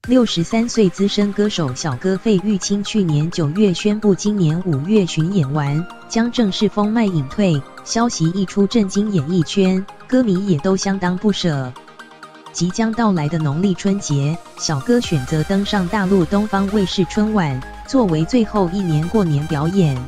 63岁资深歌手小哥费玉清去年9月宣布，今年5月巡演完将正式封麦隐退。消息一出，震惊演艺圈，歌迷也都相当不舍。即将到来的农历春节，小哥选择登上大陆东方卫视春晚，作为最后一年过年表演。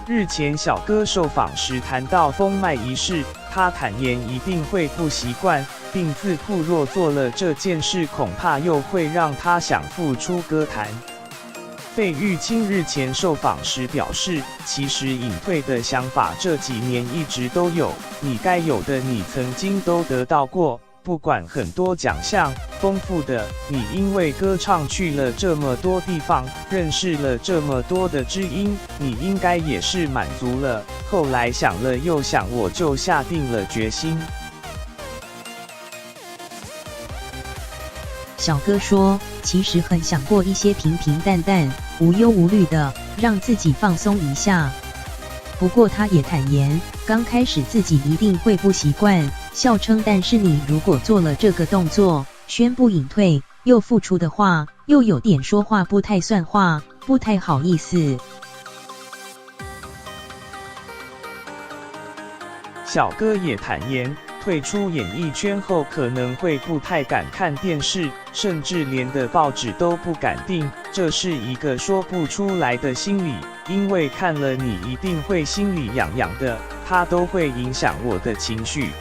日前，小哥受访时谈到封麦仪式，他坦言一定会不习惯，并自曝若做了这件事，恐怕又会让他想复出歌坛。费玉清日前受访时表示，其实隐退的想法这几年一直都有，你该有的你曾经都得到过，不管很多奖项，丰富的你因为歌唱去了这么多地方，认识了这么多的知音，你应该也是满足了。后来想了又想，我就下定了决心。小哥说，其实很想过一些平平淡淡、无忧无虑的，让自己放松一下。不过他也坦言，刚开始自己一定会不习惯，笑称但是你如果做了这个动作，宣布隐退又复出的话，又有点说话不太算话，不太好意思。小哥也坦言，退出演艺圈后可能会不太敢看电视，甚至连的报纸都不敢订，这是一个说不出来的心理，因为看了你一定会心里痒痒的，它都会影响我的情绪。